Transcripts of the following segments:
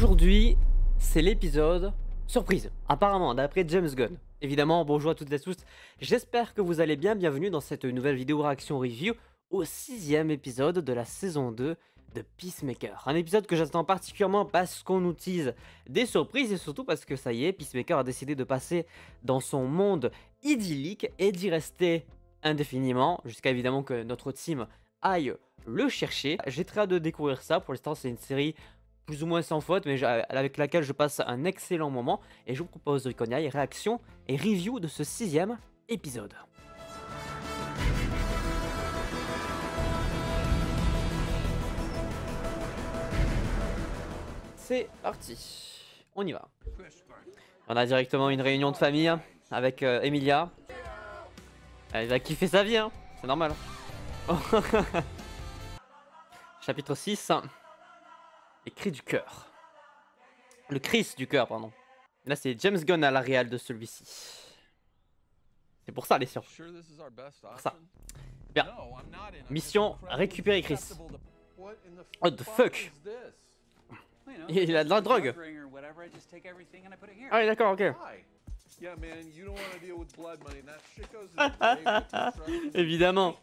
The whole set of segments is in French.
Aujourd'hui, c'est l'épisode surprise, apparemment, d'après James Gunn. Évidemment, bonjour à toutes et à tous, j'espère que vous allez bien, bienvenue dans cette nouvelle vidéo réaction review au 6e épisode de la saison 2 de Peacemaker. Un épisode que j'attends particulièrement parce qu'on nous tease des surprises et surtout parce que ça y est, Peacemaker a décidé de passer dans son monde idyllique et d'y rester indéfiniment, jusqu'à évidemment que notre team aille le chercher. J'ai très hâte de découvrir ça, pour l'instant c'est une série plus ou moins sans faute, mais avec laquelle je passe un excellent moment. Et je vous propose qu'on y aille, réaction et review de ce 6e épisode. C'est parti, on y va. On a directement une réunion de famille avec Emilia. Elle va kiffer sa vie, hein. C'est normal. Chapitre 6. Les cris du cœur. Le Chris du cœur, pardon. Là, c'est James Gunn à la réal de celui-ci. C'est pour ça les surprises. Pour ça. Bien. Mission, récupérer Chris. What the fuck? Il a de la drogue. Ah oui, d'accord, ok. Évidemment.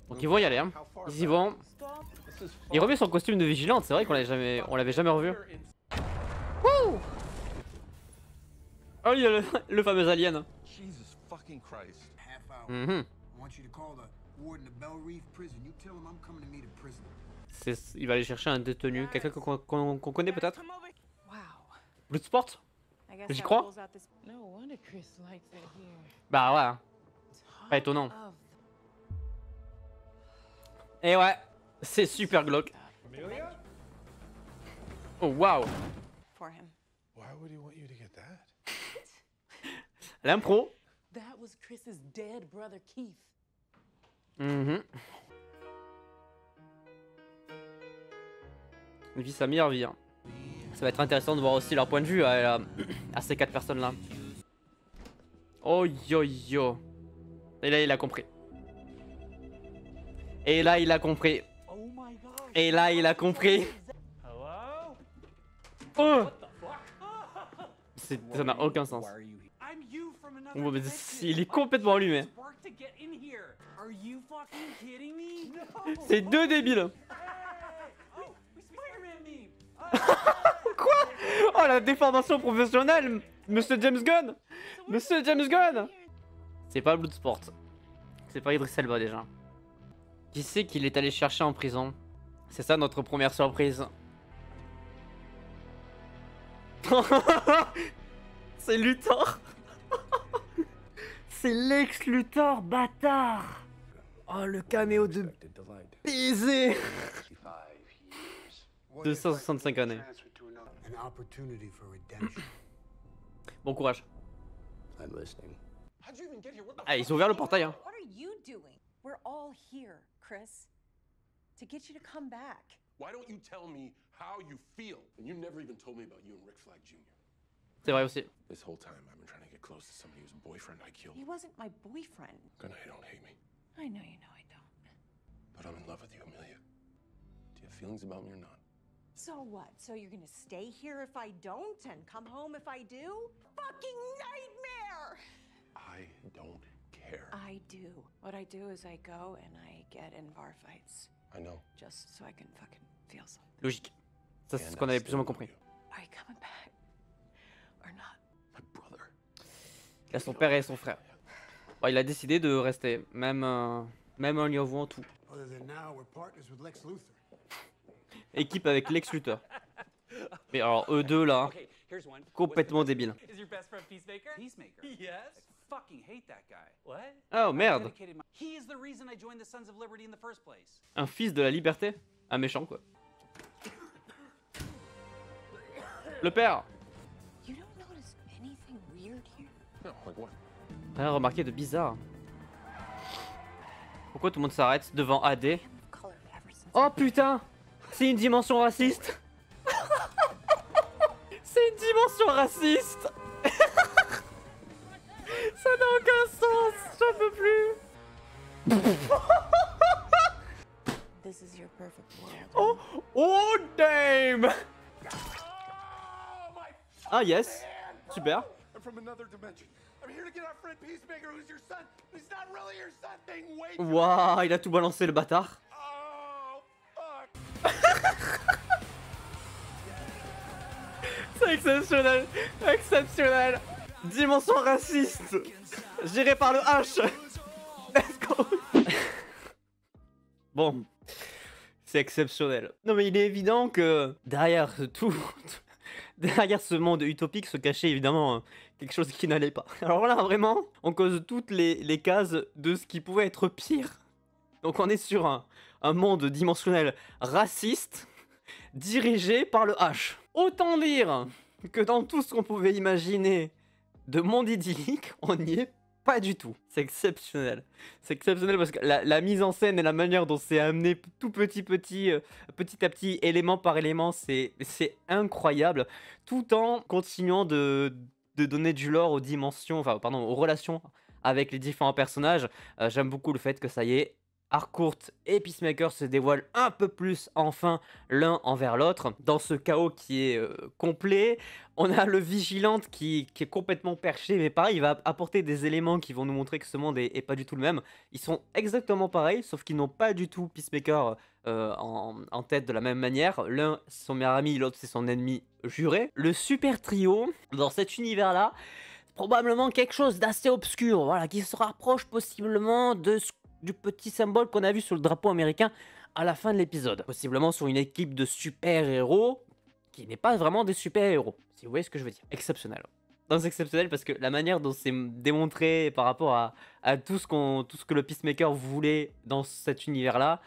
Donc ils vont y aller, hein. Ils y vont. Il remet son costume de vigilante, c'est vrai qu'on l'avait jamais revu. Wouh! Oh, il y a le fameux alien. Il va aller chercher un détenu, quelqu'un qu'on connaît peut-être. Bloodsport? J'y crois. Bah ouais. Pas étonnant. Et ouais, c'est super glauque. Oh waouh. L'impro. Une vie sa meilleure vie. Hein. Ça va être intéressant de voir aussi leur point de vue à ces 4 personnes là. Oh yo yo. Et là il a compris. Et là il a compris. Et là il a compris. Oh, ça n'a aucun sens. Oh, mais il est complètement allumé. C'est deux débiles. Quoi? Oh la déformation professionnelle. Monsieur James Gunn. Monsieur James Gunn. C'est pas Bloodsport. C'est pas Idris Elba déjà. Qui c'est qu'il est allé chercher en prison? C'est ça notre première surprise. C'est Luthor. C'est Lex Luthor, bâtard. Oh le caméo de baiser. 265 années. Bon courage. Ah, ils ont ouvert le portail hein. We're all here, Chris, to get you to come back. Why don't you tell me how you feel? And you never even told me about you and Rick Flag Jr. C'est vrai aussi. This whole time I've been trying to get close to somebody whose boyfriend I killed. He wasn't my boyfriend. Gonna don't hate me. I know you know I don't. But I'm in love with you, Amelia. Do you have feelings about me or not? So what? So you're gonna stay here if I don't and come home if I do? Fucking nightmare! I don't care. I do. What I do is I go and I get in bar fights. I know. Just so I can fucking feel something. Logique. Ça c'est ce qu'on avait plus ou moins compris. Are you coming back or not? My brother. Il a son père et son frère. Bon, il a décidé de rester, même en lui avouant tout. Équipe avec Lex Luthor. Mais alors eux deux là, complètement débiles. Oh merde. Un fils de la liberté? Un méchant quoi. Le père. Rien remarqué de bizarre. Pourquoi tout le monde s'arrête devant AD? Oh putain! C'est une dimension raciste! C'est une dimension raciste! Ça n'a aucun sens! J'en peux plus! This is your perfect world. Oh, oh damn! Ah yes, super. I'm from another dimension. I'm here to get our friend Peacemaker, who's your son. He's not really your son. They wait. Waouh, il a tout balancé le bâtard. Oh, fuck. C'est exceptionnel, exceptionnel. Dimension raciste, géré par le H. Let's go. Bon, c'est exceptionnel. Non mais il est évident que derrière derrière ce monde utopique se cachait évidemment quelque chose qui n'allait pas. Alors là vraiment, on cause toutes les cases de ce qui pouvait être pire. Donc on est sur un monde dimensionnel raciste, dirigé par le H. Autant dire que dans tout ce qu'on pouvait imaginer de monde idyllique, on n'y est pas du tout. C'est exceptionnel. C'est exceptionnel parce que la mise en scène et la manière dont c'est amené tout petit à petit, élément par élément, c'est incroyable. Tout en continuant de donner du lore aux dimensions, enfin pardon, aux relations avec les différents personnages. J'aime beaucoup le fait que ça y est, Harcourt et Peacemaker se dévoilent un peu plus enfin l'un envers l'autre. Dans ce chaos qui est complet, on a le Vigilante qui est complètement perché, mais pareil, il va apporter des éléments qui vont nous montrer que ce monde est pas du tout le même. Ils sont exactement pareils, sauf qu'ils n'ont pas du tout Peacemaker en tête de la même manière. L'un c'est son meilleur ami, l'autre c'est son ennemi juré. Le super trio, dans cet univers-là, probablement quelque chose d'assez obscur, voilà, qui se rapproche possiblement du petit symbole qu'on a vu sur le drapeau américain à la fin de l'épisode. Possiblement sur une équipe de super-héros qui n'est pas vraiment des super-héros, si vous voyez ce que je veux dire. Exceptionnel. Non, c'est exceptionnel parce que la manière dont c'est démontré par rapport à tout ce que le Peacemaker voulait dans cet univers-là,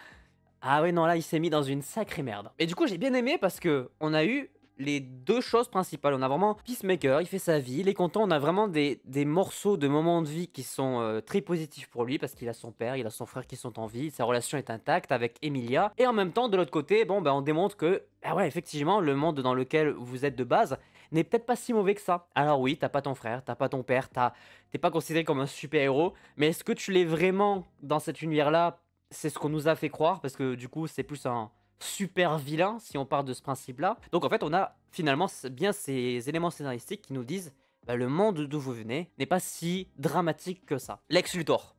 ah ouais, non, là, il s'est mis dans une sacrée merde. Et du coup, j'ai bien aimé parce que on a eu les deux choses principales. On a vraiment Peacemaker, il fait sa vie, il est content. On a vraiment des morceaux de moments de vie qui sont très positifs pour lui parce qu'il a son père, il a son frère qui sont en vie, sa relation est intacte avec Emilia. Et en même temps, de l'autre côté, bon, on démontre que, ah ouais, effectivement, le monde dans lequel vous êtes de base n'est peut-être pas si mauvais que ça. Alors oui, t'as pas ton frère, t'as pas ton père, t'es pas considéré comme un super-héros, mais est-ce que tu l'es vraiment dans cet univers-là? C'est ce qu'on nous a fait croire parce que du coup, c'est plus un super vilain si on part de ce principe-là. Donc en fait, on a finalement bien ces éléments scénaristiques qui nous disent le monde d'où vous venez n'est pas si dramatique que ça. Lex Luthor.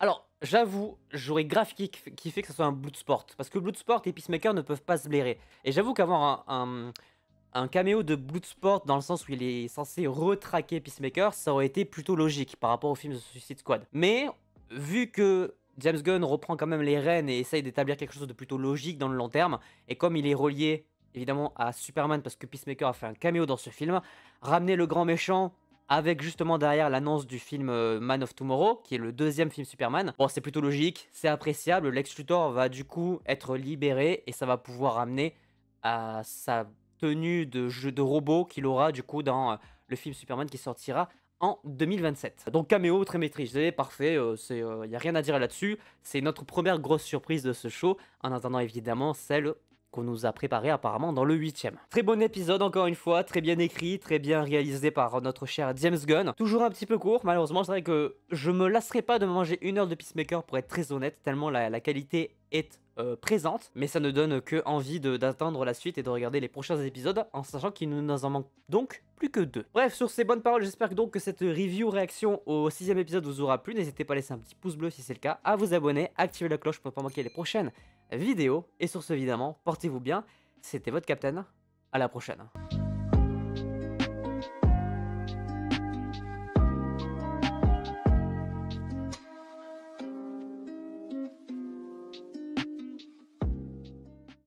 Alors, j'avoue, j'aurais grave kiffé que ce soit un Bloodsport parce que Bloodsport et Peacemaker ne peuvent pas se blairer. Et j'avoue qu'avoir un caméo de Bloodsport dans le sens où il est censé retraquer Peacemaker, ça aurait été plutôt logique par rapport au film de Suicide Squad. Mais vu que James Gunn reprend quand même les rênes et essaye d'établir quelque chose de plutôt logique dans le long terme. Et comme il est relié évidemment à Superman parce que Peacemaker a fait un caméo dans ce film, ramener le grand méchant avec justement derrière l'annonce du film Man of Tomorrow, qui est le deuxième film Superman. Bon, c'est plutôt logique, c'est appréciable. Lex Luthor va du coup être libéré et ça va pouvoir amener à sa tenue de jeu de robot qu'il aura du coup dans le film Superman qui sortira en 2027. Donc caméo très maîtrisé, parfait, il n'y a rien à dire là-dessus. C'est notre première grosse surprise de ce show, en attendant évidemment celle qu'on nous a préparée apparemment dans le 8e. Très bon épisode encore une fois, très bien écrit, très bien réalisé par notre cher James Gunn. Toujours un petit peu court, malheureusement, c'est vrai que je me lasserai pas de me manger 1 heure de Peacemaker pour être très honnête, tellement la qualité est présente, mais ça ne donne que envie d'attendre la suite et de regarder les prochains épisodes en sachant qu'il nous en manque donc plus que 2. Bref, sur ces bonnes paroles, j'espère donc que cette review réaction au 6e épisode vous aura plu. N'hésitez pas à laisser un petit pouce bleu si c'est le cas, à vous abonner, activer la cloche pour ne pas manquer les prochaines vidéos. Et sur ce, évidemment, portez-vous bien. C'était votre Captain. À la prochaine.